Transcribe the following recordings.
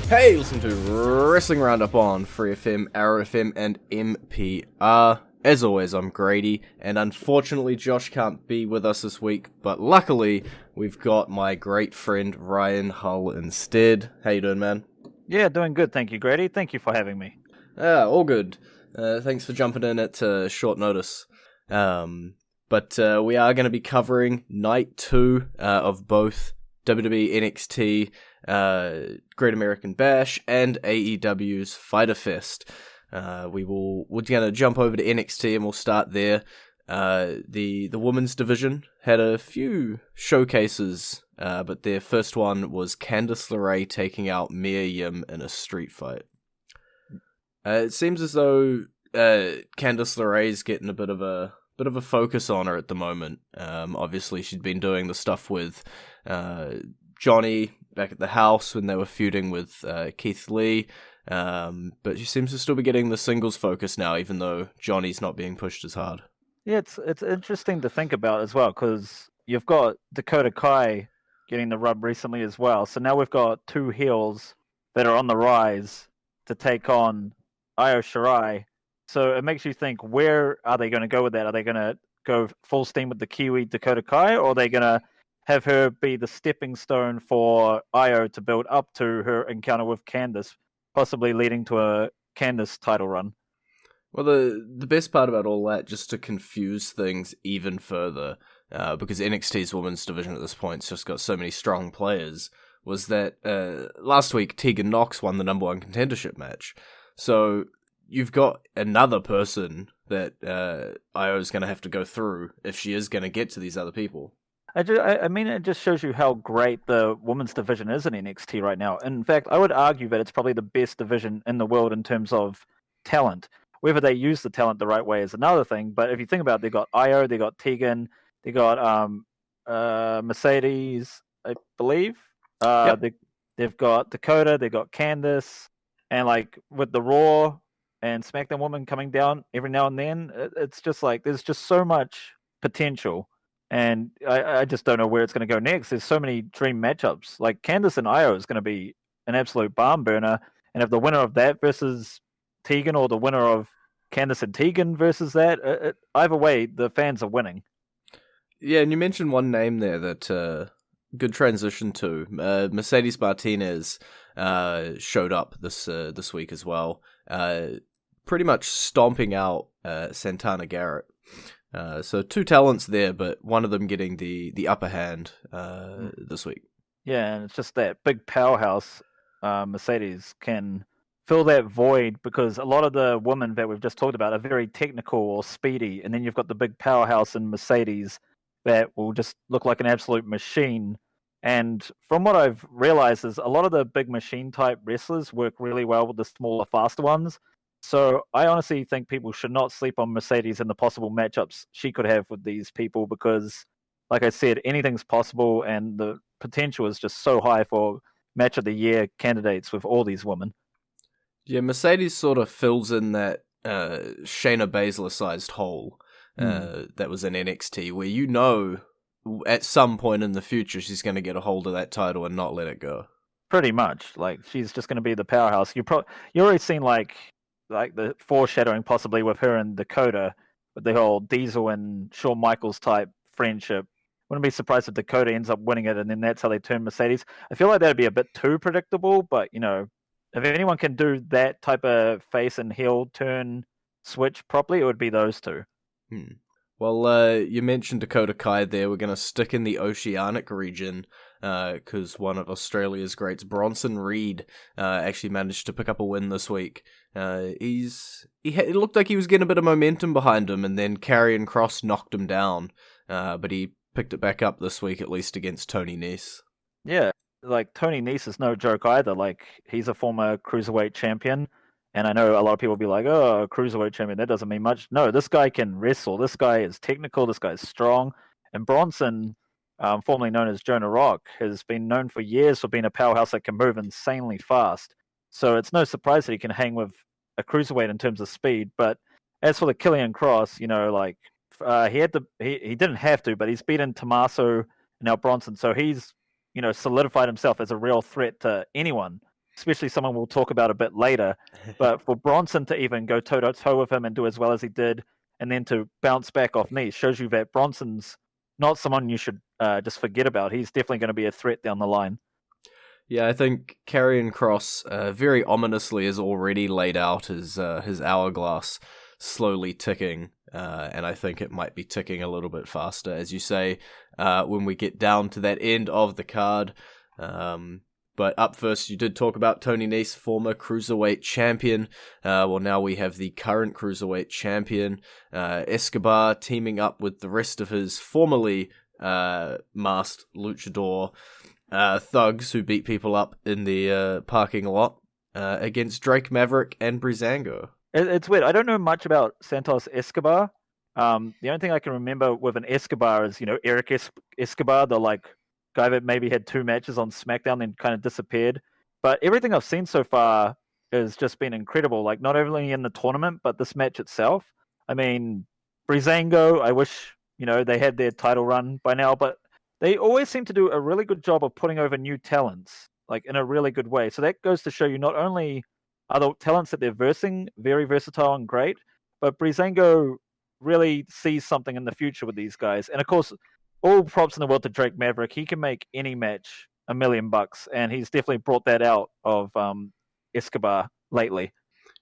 Hey, listen to Wrestling Roundup on FreeFM, ArrowFM, and MPR. As always, I'm Grady, and unfortunately Josh can't be with us this week, but luckily we've got my great friend Ryan Hull instead. How you doing, man? Yeah, doing good, thank you, Grady. Thank you for having me. All good. Thanks for jumping in at short notice. But we are going to be covering Night 2 of both WWE NXT, Great American Bash, and AEW's Fyter Fest. We're going to jump over to NXT and we'll start there. The women's division had a few showcases, but their first one was Candice LeRae taking out Mia Yim in a street fight. It seems as though Candice LeRae's getting a bit of a focus on her at the moment. Obviously, she'd been doing the stuff with Johnny back at the house when they were feuding with Keith Lee, but she seems to still be getting the singles focus now, even though Johnny's not being pushed as hard. Yeah, it's interesting to think about as well, because you've got Dakota Kai getting the rub recently as well. So now we've got two heels that are on the rise to take on Io Shirai. So it makes you think, where are they going to go with that? Are they going to go full steam with the Kiwi Dakota Kai, or are they going to have her be the stepping stone for Io to build up to her encounter with Candice, possibly leading to a Candice title run? Well, the best part about all that, just to confuse things even further, because NXT's women's division at this point's just got so many strong players, was that last week Tegan Nox won the number one contendership match. So you've got another person that Io's going to have to go through if she is going to get to these other people. I mean, it just shows you how great the women's division is in NXT right now. In fact, I would argue that it's probably the best division in the world in terms of talent. Whether they use the talent the right way is another thing. But if you think about it, they got Io, they got Tegan, they got Mercedes, I believe. Yep. They've got Dakota, they've got Candice, and like with the Raw and SmackDown women coming down every now and then, it's just like there's just so much potential. And I just don't know where it's going to go next. There's so many dream matchups. Like Candice and Io is going to be an absolute barn burner. And if the winner of that versus Tegan, or the winner of Candice and Tegan versus that, either way, the fans are winning. Yeah, and you mentioned one name there that good transition to. Mercedes Martinez showed up this week as well, pretty much stomping out Santana Garrett. So two talents there, but one of them getting the upper hand this week. Yeah, and it's just that big powerhouse Mercedes can fill that void, because a lot of the women that we've just talked about are very technical or speedy, and then you've got the big powerhouse in Mercedes that will just look like an absolute machine. And from what I've realized is a lot of the big machine type wrestlers work really well with the smaller, faster ones. So I honestly think people should not sleep on Mercedes and the possible matchups she could have with these people, because, like I said, anything's possible, and the potential is just so high for match of the year candidates with all these women. Yeah, Mercedes sort of fills in that Shayna Baszler-sized hole that was in NXT, where at some point in the future she's going to get a hold of that title and not let it go. Pretty much, like she's just going to be the powerhouse. You already seen like the foreshadowing possibly with her and Dakota, with the whole Diesel and Shawn Michaels type friendship. Wouldn't be surprised if Dakota ends up winning it, and then that's how they turn Mercedes. I feel like that'd be a bit too predictable, but if anyone can do that type of face and heel turn switch properly, it would be those two. Well, you mentioned Dakota Kai there. We're going to stick in the Oceanic region because one of Australia's greats, Bronson Reed, actually managed to pick up a win this week. It looked like he was getting a bit of momentum behind him, and then Karrion Kross knocked him down, but he picked it back up this week, at least against Tony Nese. Yeah, like Tony Nese is no joke either. Like, he's a former cruiserweight champion, and I know a lot of people will be like, "Oh, cruiserweight champion, that doesn't mean much." No, this guy can wrestle. This guy is technical. This guy is strong. And Bronson, formerly known as Jonah Rock, has been known for years for being a powerhouse that can move insanely fast. So it's no surprise that he can hang with a cruiserweight in terms of speed. But as for the Killian Cross, he didn't have to, but he's beaten Tommaso and now Bronson, so he's solidified himself as a real threat to anyone especially someone we'll talk about a bit later. But for Bronson to even go toe-to-toe with him and do as well as he did, and then to bounce back off knees, shows you that Bronson's not someone you should just forget about. He's definitely going to be a threat down the line. Yeah, I think Karrion Kross very ominously has already laid out his hourglass slowly ticking, and I think it might be ticking a little bit faster, as you say, when we get down to that end of the card. But up first, you did talk about Tony Nese, former Cruiserweight champion. Well, now we have the current Cruiserweight champion, Escobar, teaming up with the rest of his formerly masked luchador thugs who beat people up in the parking lot against Drake Maverick and Breezango. It's weird. I don't know much about Santos Escobar. The only thing I can remember with an Escobar is, Eric Escobar, the guy that maybe had 2 matches on SmackDown then kind of disappeared. But everything I've seen so far has just been incredible. Like, not only in the tournament, but this match itself. I mean, Breezango, I wish, they had their title run by now, but they always seem to do a really good job of putting over new talents, like in a really good way. So that goes to show you not only are the talents that they're versing very versatile and great, but Breezango really sees something in the future with these guys. And of course, all props in the world to Drake Maverick. He can make any match $1 million, and he's definitely brought that out of Escobar lately.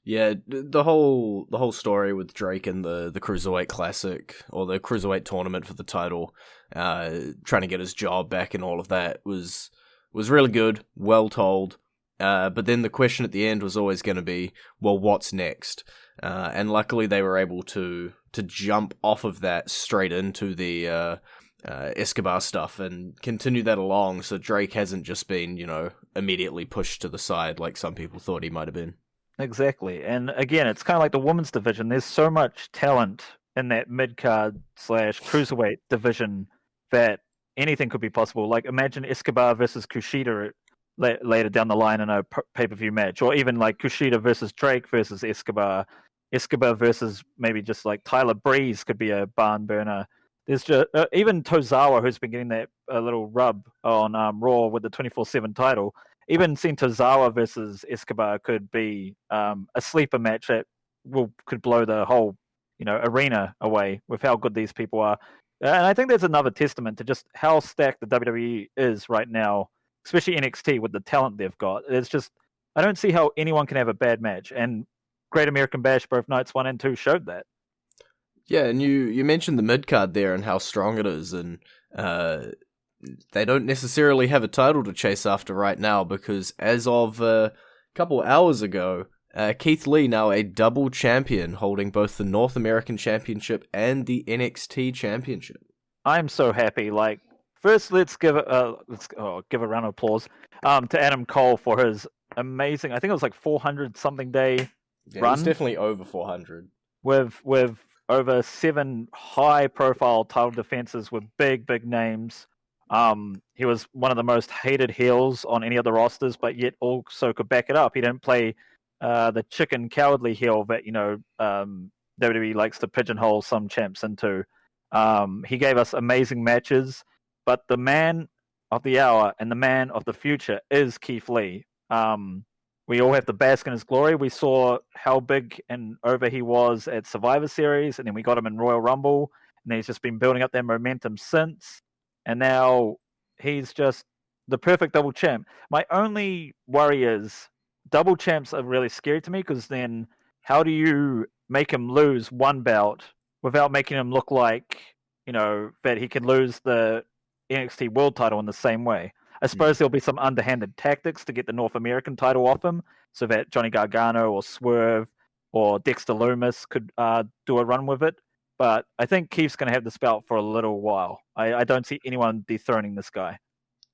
Yeah, the whole story with Drake and the Cruiserweight Classic, or the Cruiserweight tournament for the title, trying to get his job back and all of that was really good, well told. But then the question at the end was always going to be, well, what's next? And luckily they were able to jump off of that straight into the Escobar stuff and continue that along, so Drake hasn't just been, immediately pushed to the side like some people thought he might have been. Exactly. And again, it's kind of like the women's division. There's so much talent in that mid-card / cruiserweight division that anything could be possible. Like, imagine Escobar versus Kushida later down the line in a pay-per-view match, or even like Kushida versus Drake versus Escobar versus maybe just like Tyler Breeze could be a barn burner. There's just even Tozawa, who's been getting that little rub on Raw with the 24/7 title. Even seeing Tozawa versus Escobar could be a sleeper match that could blow the whole arena away with how good these people are. And I think there's another testament to just how stacked the WWE is right now, especially NXT with the talent they've got. It's just, I don't see how anyone can have a bad match. And Great American Bash, both nights 1 and 2, showed that. Yeah, and you mentioned the mid-card there and how strong it is, and they don't necessarily have a title to chase after right now, because as of a couple hours ago, Keith Lee, now a double champion, holding both the North American Championship and the NXT Championship. I'm so happy. Like, first, let's give a round of applause to Adam Cole for his amazing, I think it was like 400 something day run. It was definitely over 400. With over 7 high profile title defenses with big names. He was one of the most hated heels on any of the rosters, but yet also could back it up. He didn't play the chicken cowardly heel that WWE likes to pigeonhole some champs into. He gave us amazing matches, but the man of the hour and the man of the future is Keith Lee. We all have to bask in his glory. We saw how big and over he was at Survivor Series, and then we got him in Royal Rumble, and he's just been building up that momentum since. And now he's just the perfect double champ. My only worry is double champs are really scary to me, because then how do you make him lose one bout without making him look like, that he can lose the NXT World title in the same way? I suppose there'll be some underhanded tactics to get the North American title off him, so that Johnny Gargano or Swerve or Dexter Lumis could do a run with it. But I think Keith's going to have this belt for a little while. I don't see anyone dethroning this guy.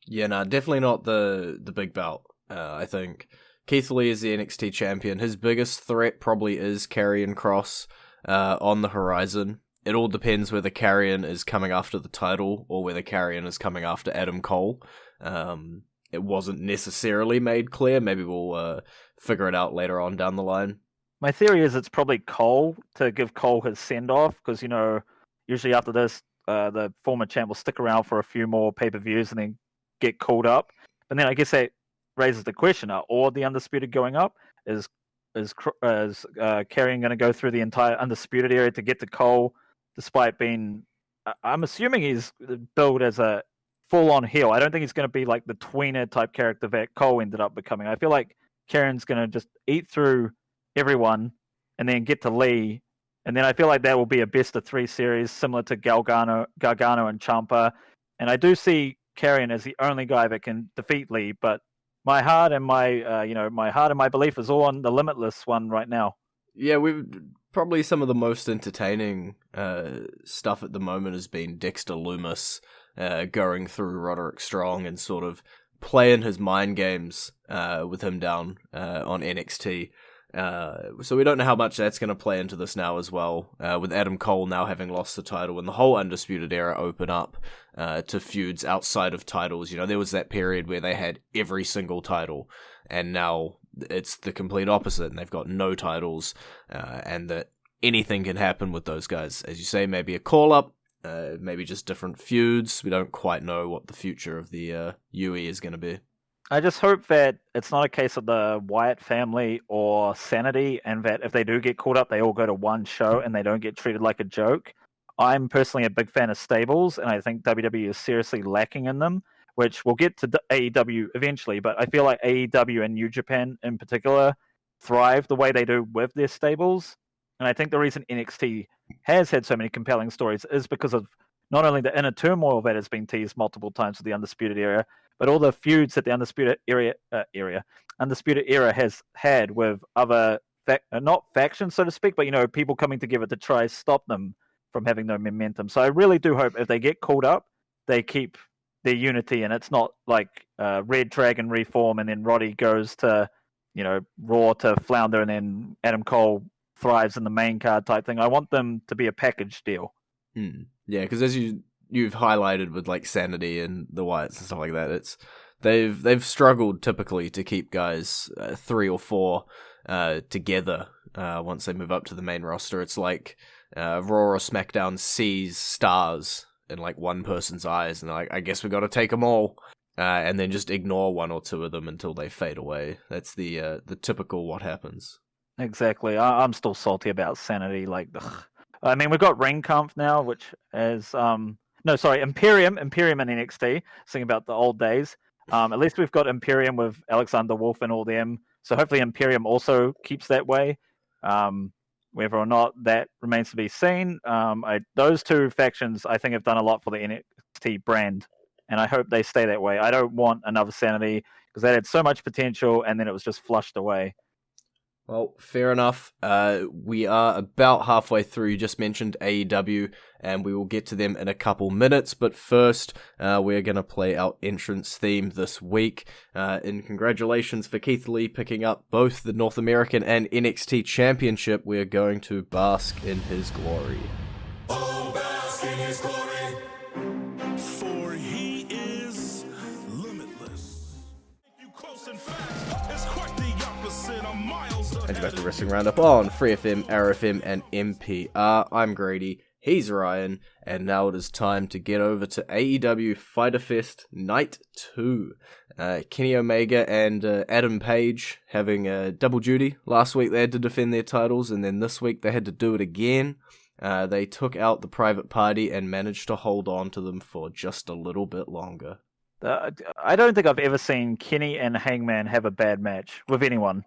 Yeah, no, definitely not the big belt. I think Keith Lee is the NXT champion. His biggest threat probably is Karrion Kross on the horizon. It all depends whether Karrion is coming after the title or whether Karrion is coming after Adam Cole. It wasn't necessarily made clear. Maybe we'll figure it out later on down the line. My theory is it's probably Cole, to give Cole his send-off, because, usually after this, the former champ will stick around for a few more pay-per-views and then get called up. And then I guess that raises the question: are all the Undisputed going up? Is Karrion going to go through the entire Undisputed area to get to Cole, despite being? I'm assuming he's billed as a full-on heel. I don't think he's going to be like the tweener type character that Cole ended up becoming. I feel like Karrion's going to just eat through everyone and then get to Lee. And then I feel like that will be a best of 3 series, similar to Gargano and Ciampa. And I do see Karrion as the only guy that can defeat Lee, but my heart and my belief is all on the Limitless one right now. Yeah, we've probably some of the most entertaining stuff at the moment has been Dexter Lumis going through Roderick Strong and sort of playing his mind games with him down on NXT. So we don't know how much that's going to play into this now as well, with Adam Cole now having lost the title and the whole Undisputed Era open up to feuds outside of titles. You know, there was that period where they had every single title, and now it's the complete opposite, and they've got no titles, and that anything can happen with those guys. As you say, maybe a call-up, maybe just different feuds. We don't quite know what the future of the UE is going to be. I just hope that it's not a case of the Wyatt family or Sanity, and that if they do get caught up, they all go to one show and they don't get treated like a joke. I'm personally a big fan of stables, and I think WWE is seriously lacking in them, which we'll get to AEW eventually, but I feel like AEW and New Japan in particular thrive the way they do with their stables. And I think the reason NXT has had so many compelling stories is because of not only the inner turmoil that has been teased multiple times with the Undisputed Era, but all the feuds that the Undisputed Era has had with other, not factions, so to speak, but, you know, people coming together to try stop them from having no momentum. So I really do hope if they get called up, they keep their unity, and it's not like Red Dragon reform and then Roddy goes to, you know, Raw to flounder and then Adam Cole thrives in the main card type thing. I want them to be a package deal. Yeah, because as you've highlighted with like Sanity and the Wyatts and stuff like that, it's they've struggled typically to keep guys 3 or 4 together once they move up to the main roster. It's like Raw or SmackDown sees stars in like one person's eyes, and they're like, I guess we got to take them all, and then just ignore 1 or 2 of them until they fade away. That's the typical what happens. Exactly. I'm still salty about Sanity. Like, ugh. I mean, we've got Ring Kampf now, which is Imperium in NXT. Sing about the old days. At least we've got Imperium with Alexander Wolf and all them. So hopefully Imperium also keeps that way. Whether or not that remains to be seen. Those 2 factions, I think, have done a lot for the NXT brand, and I hope they stay that way. I don't want another Sanity because they had so much potential, and then it was just flushed away. Well, fair enough. We are about halfway through. You just mentioned AEW, and we will get to them in a couple minutes. But first, we're going to play our entrance theme this week. In congratulations for Keith Lee picking up both the North American and NXT Championship. We're going to bask in his glory. Oh, bask in his glory, for he is limitless. You close and fast, it's quite the opposite, a miles ahead. And you're back to Wrestling Roundup on FreeFM, ArrowFM, and MPR. I'm Grady, he's Ryan, and now it is time to get over to AEW Fyter Fest Night 2. Kenny Omega and Adam Page having double duty. Last week they had to defend their titles, and then this week they had to do it again. They took out the Private Party and managed to hold on to them for just a little bit longer. I don't think I've ever seen Kenny and Hangman have a bad match with anyone.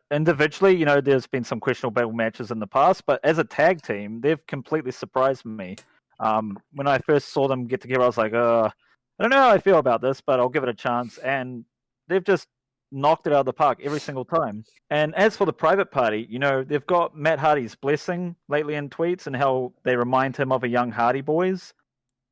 Individually, you know, there's been some questionable matches in the past, but as a tag team, they've completely surprised me. When I first saw them get together, I was like, I don't know how I feel about this, but I'll give it a chance. And they've just knocked it out of the park every single time. And as for the Private Party, you know, they've got Matt Hardy's blessing lately in tweets and how they remind him of a young Hardy Boys.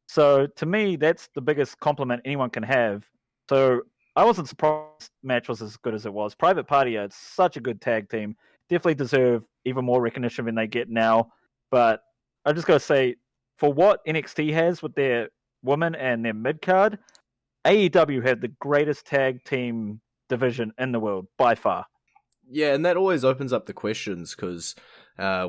So to me, that's the biggest compliment anyone can have. So I wasn't surprised the match was as good as it was. Private Party are such a good tag team. Definitely deserve even more recognition than they get now. But I just got to say, for what NXT has with their women and their mid-card, AEW had the greatest tag team division in the world, by far. Yeah, and that always opens up the questions, because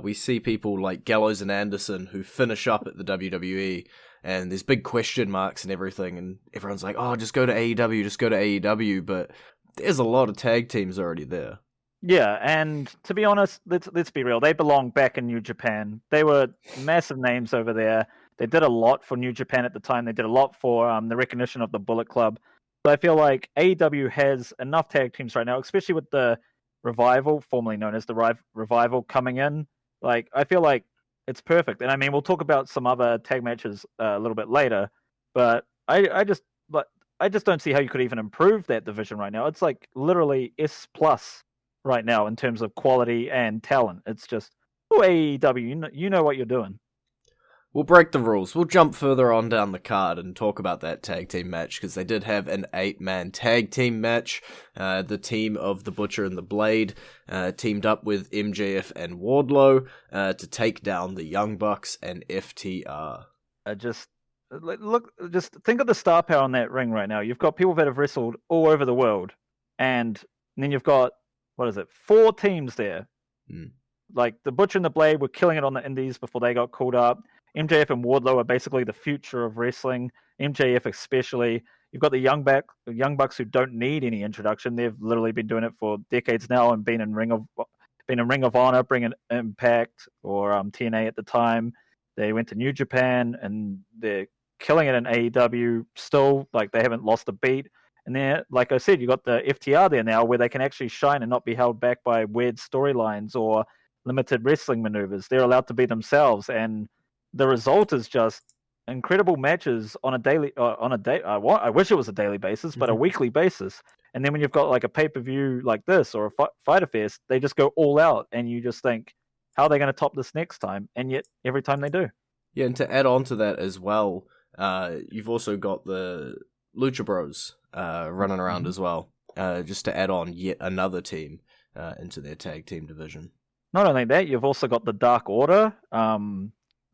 we see people like Gallows and Anderson who finish up at the WWE, and there's big question marks and everything, and everyone's like, oh, just go to AEW, but there's a lot of tag teams already there. Yeah, and to be honest, let's be real. They belong back in New Japan. They were massive names over there. They did a lot for New Japan at the time. They did a lot for the recognition of the Bullet Club. So I feel like AEW has enough tag teams right now, especially with the Revival, formerly known as the Revival, coming in. Like, I feel like it's perfect. And I mean, we'll talk about some other tag matches a little bit later, but I just don't see how you could even improve that division right now. It's like literally S plus right now in terms of quality and talent. It's just, oh, AEW, you know what you're doing. We'll break the rules. We'll jump further on down the card and talk about that tag team match, because they did have an 8-man tag team match. The team of the Butcher and the Blade teamed up with MJF and Wardlow to take down the Young Bucks and FTR. Just think of the star power in that ring right now. You've got people that have wrestled all over the world, and then you've got, 4 teams there. Like the Butcher and the Blade were killing it on the indies before they got called up. MJF and Wardlow are basically the future of wrestling. MJF especially. You've got the Young Bucks who don't need any introduction. They've literally been doing it for decades now and been in Ring of Honor, bringing Impact or TNA at the time. They went to New Japan and they're killing it in AEW still. Like, they haven't lost a beat. And then, like I said, you got the FTR there now where they can actually shine and not be held back by weird storylines or limited wrestling maneuvers. They're allowed to be themselves, and the result is just incredible matches on a daily, I wish it was a daily basis, but a weekly basis. And then when you've got like a pay-per-view like this or a Fyter Fest, they just go all out, and you just think, how are they going to top this next time? And yet, every time they do. Yeah, and to add on to that as well, you've also got the Lucha Bros running around as well, just to add on yet another team into their tag team division. Not only that, you've also got the Dark Order,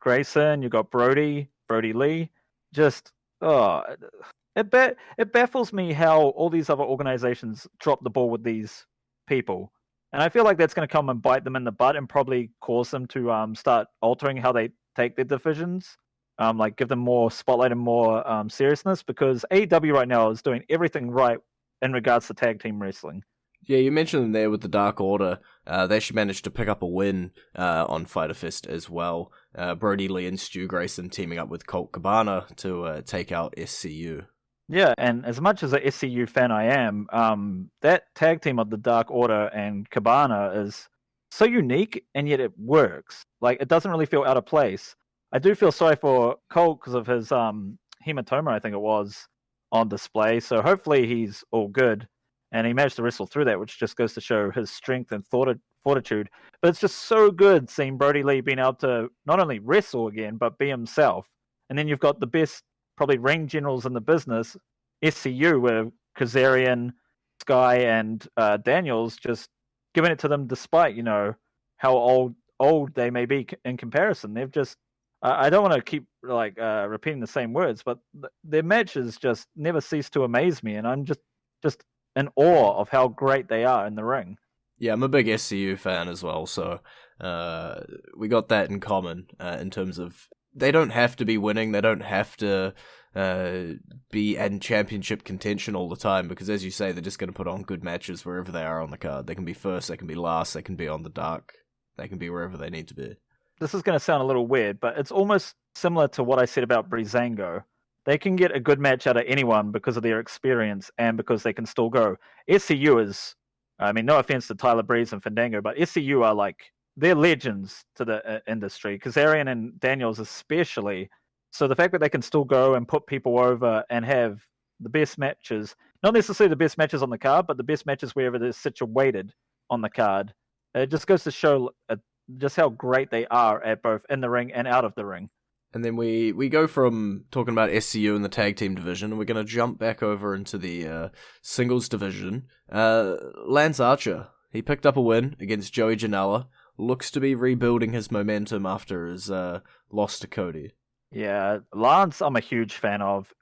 Grayson, you've got Brody Lee. Just, it baffles me how all these other organizations drop the ball with these people. And I feel like that's going to come and bite them in the butt and probably cause them to start altering how they take their divisions. Like give them more spotlight and more seriousness, because AEW right now is doing everything right in regards to tag team wrestling. Yeah, you mentioned them there with the Dark Order. They actually managed to pick up a win on Fyter Fest as well. Brody Lee and Stu Grayson teaming up with Colt Cabana to take out SCU. Yeah, and as much as a SCU fan I am, that tag team of the Dark Order and Cabana is so unique, and yet it works. Like, it doesn't really feel out of place. I do feel sorry for Colt because of his hematoma, I think it was, on display. So hopefully he's all good. And he managed to wrestle through that, which just goes to show his strength and fortitude. But it's just so good seeing Brody Lee being able to not only wrestle again, but be himself. And then you've got the best, probably, ring generals in the business, SCU, with Kazarian, Sky, and Daniels, just giving it to them despite, how old they may be in comparison. They've just... I don't want to keep repeating the same words, but their matches just never cease to amaze me, and I'm just in awe of how great they are in the ring. Yeah, I'm a big SCU fan as well, so we got that in common in terms of they don't have to be winning, they don't have to be in championship contention all the time, because as you say, they're just going to put on good matches wherever they are on the card. They can be first, they can be last, they can be on the dark, they can be wherever they need to be. This is going to sound a little weird, but it's almost similar to what I said about Breezango. They can get a good match out of anyone because of their experience and because they can still go. SCU is, no offense to Tyler Breeze and Fandango, but SCU are they're legends to the industry. Kazarian and Daniels especially. So the fact that they can still go and put people over and have the best matches, not necessarily the best matches on the card, but the best matches wherever they're situated on the card, it just goes to show just how great they are at both in the ring and out of the ring. And then we go from talking about SCU and the tag team division, and we're going to jump back over into the singles division. Lance Archer, he picked up a win against Joey Janela. Looks to be rebuilding his momentum after his loss to Cody. Yeah, Lance I'm a huge fan of.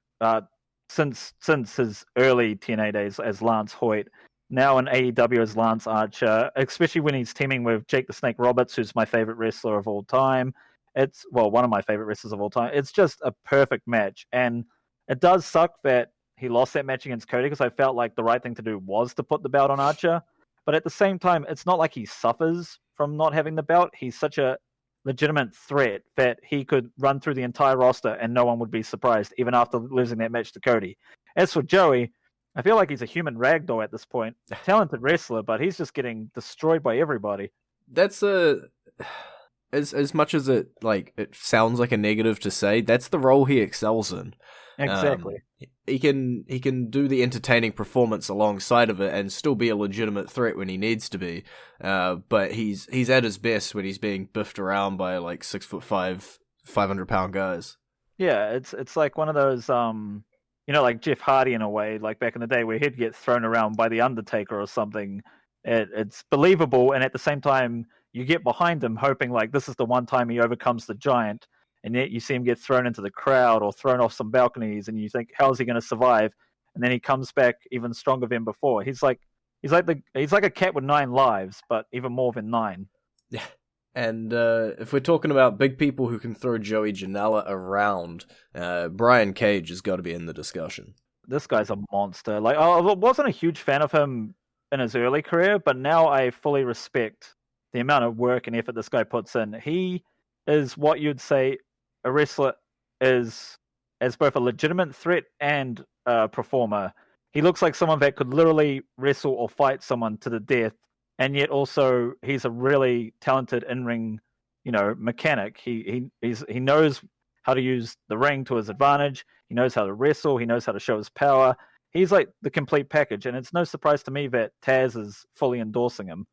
Since his early TNA days as Lance Hoyt. Now in AEW as Lance Archer, especially when he's teaming with Jake the Snake Roberts, who's my favorite wrestler of all time. One of my favorite wrestlers of all time. It's just a perfect match. And it does suck that he lost that match against Cody, because I felt like the right thing to do was to put the belt on Archer. But at the same time, it's not like he suffers from not having the belt. He's such a legitimate threat that he could run through the entire roster and no one would be surprised, even after losing that match to Cody. As for Joey, I feel like he's a human ragdoll at this point. Talented wrestler, but he's just getting destroyed by everybody. That's as much as it sounds like a negative to say, that's the role he excels in. Exactly. He can do the entertaining performance alongside of it and still be a legitimate threat when he needs to be. But he's at his best when he's being biffed around by 6'5", 500-pound guys. Yeah, it's like one of those like Jeff Hardy in a way, like back in the day where he'd get thrown around by the Undertaker or something. It's believable, and at the same time you get behind him hoping like this is the one time he overcomes the giant. And yet you see him get thrown into the crowd or thrown off some balconies, and you think, how is he going to survive? And then he comes back even stronger than before. He's like a cat with 9 lives, but even more than 9. Yeah. And if we're talking about big people who can throw Joey Janela around, Brian Cage has got to be in the discussion. This guy's a monster. Like, I wasn't a huge fan of him in his early career, but now I fully respect the amount of work and effort this guy puts in. He is what you'd say a wrestler is as both a legitimate threat and a performer. He looks like someone that could literally wrestle or fight someone to the death, and yet also he's a really talented in-ring, mechanic. He knows how to use the ring to his advantage. He knows how to wrestle. He knows how to show his power. He's like the complete package, and it's no surprise to me that Taz is fully endorsing him.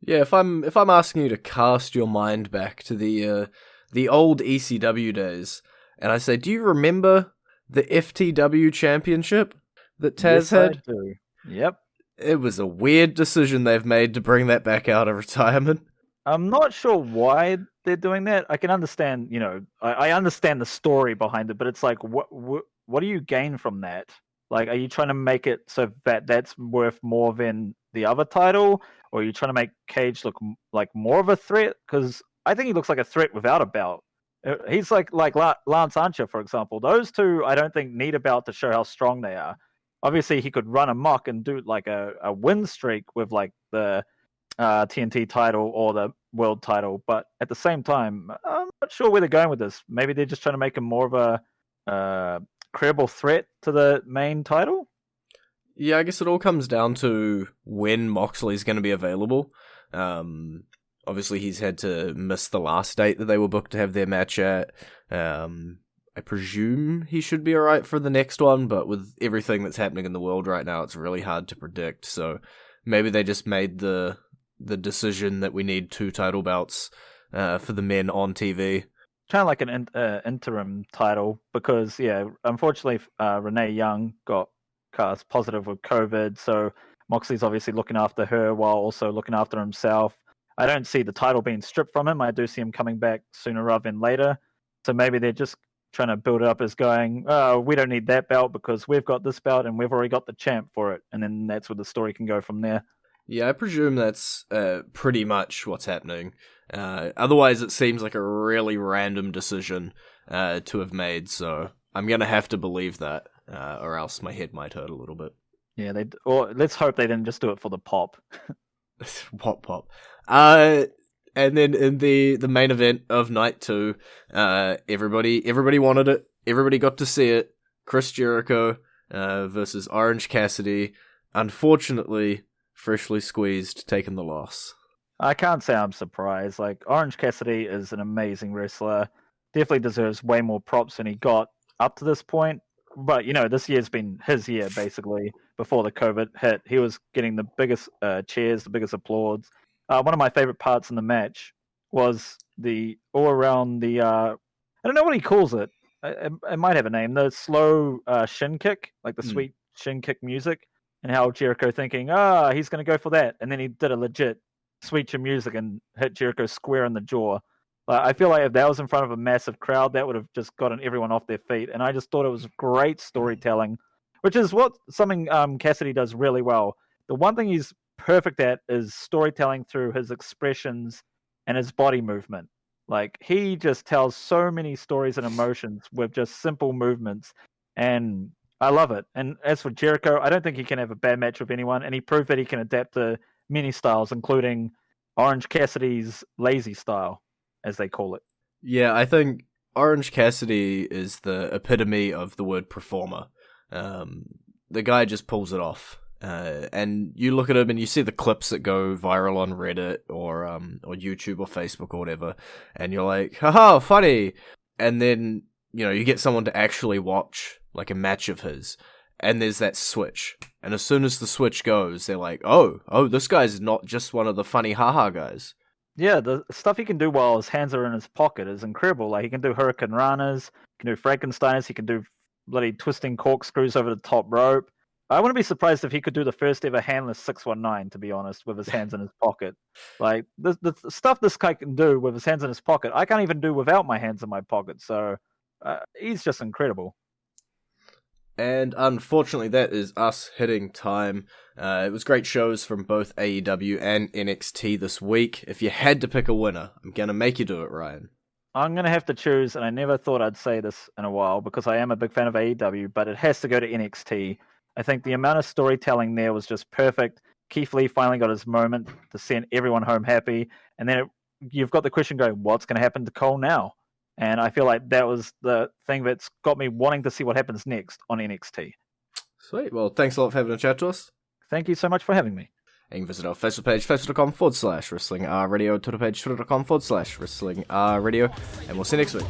Yeah, if I'm asking you to cast your mind back to the old ECW days, and I say, do you remember the FTW championship that Taz had? I do. Yep. It was a weird decision they've made to bring that back out of retirement. I'm not sure why they're doing that. I can understand, I understand the story behind it, but it's like, what do you gain from that? Like, are you trying to make it so that that's worth more than the other title? Or are you trying to make Cage look like more of a threat? Because I think he looks like a threat without a belt. He's like Lance Archer, for example. Those two, I don't think, need a belt to show how strong they are. Obviously, he could run amok and do like a win streak with like the TNT title or the world title. But at the same time, I'm not sure where they're going with this. Maybe they're just trying to make him more of a credible threat to the main title. Yeah, I guess it all comes down to when Moxley's going to be available. Obviously, he's had to miss the last date that they were booked to have their match at. I presume he should be alright for the next one, but with everything that's happening in the world right now, it's really hard to predict. So maybe they just made the decision that we need 2 title belts for the men on TV. Kind of like an interim title, because, unfortunately, Renee Young got cast positive with COVID, so Moxley's obviously looking after her while also looking after himself. I don't see the title being stripped from him. I do see him coming back sooner rather than later. So maybe they're just trying to build it up as going, we don't need that belt because we've got this belt and we've already got the champ for it. And then that's where the story can go from there. Yeah, I presume that's pretty much what's happening. Otherwise, it seems like a really random decision to have made. So I'm going to have to believe that, or else my head might hurt a little bit. Yeah, or let's hope they didn't just do it for the pop. Pop. And then in the main event of night 2, everybody wanted it. Everybody got to see it. Chris Jericho versus Orange Cassidy. Unfortunately, freshly squeezed, taking the loss. I can't say I'm surprised. Like, Orange Cassidy is an amazing wrestler. Definitely deserves way more props than he got up to this point. But, this year's been his year, basically, before the COVID hit. He was getting the biggest cheers, the biggest applause. One of my favorite parts in the match was the all around the, I don't know what he calls it. It might have a name. The slow shin kick, like the sweet shin kick music. And how Jericho thinking, he's going to go for that. And then he did a legit sweet chin music and hit Jericho square in the jaw. I feel like if that was in front of a massive crowd, that would have just gotten everyone off their feet. And I just thought it was great storytelling, which is something Cassidy does really well. The one thing he's perfect at is storytelling through his expressions and his body movement. Like, he just tells so many stories and emotions with just simple movements. And I love it. And as for Jericho, I don't think he can have a bad match with anyone, and he proved that he can adapt to many styles, including Orange Cassidy's lazy style, as they call it. Yeah, I think Orange Cassidy is the epitome of the word performer. The guy just pulls it off. And you look at him and you see the clips that go viral on Reddit or YouTube or Facebook or whatever, and you're like, haha, funny. And then, you get someone to actually watch like a match of his, and there's that switch. And as soon as the switch goes, they're like, oh, this guy's not just one of the funny haha guys. Yeah, the stuff he can do while his hands are in his pocket is incredible. Like, he can do Hurricane Ranas, he can do Frankensteiners, he can do bloody twisting corkscrews over the top rope. I wouldn't be surprised if he could do the first ever handless 619, to be honest, with his hands in his pocket. Like, the stuff this guy can do with his hands in his pocket, I can't even do without my hands in my pocket. So he's just incredible. And unfortunately, that is us hitting time. It was great shows from both AEW and NXT this week. If you had to pick a winner, I'm going to make you do it, Ryan. I'm going to have to choose, and I never thought I'd say this in a while because I am a big fan of AEW, but it has to go to NXT. I think the amount of storytelling there was just perfect. Keith Lee finally got his moment to send everyone home happy. And then you've got the question going, what's going to happen to Cole now? And I feel like that was the thing that's got me wanting to see what happens next on NXT. Sweet. Well, thanks a lot for having a chat to us. Thank you so much for having me. And you can visit our Facebook page, facebook.com/WrestlingRadio, Twitter page, twitter.com/WrestlingRadio, and we'll see you next week.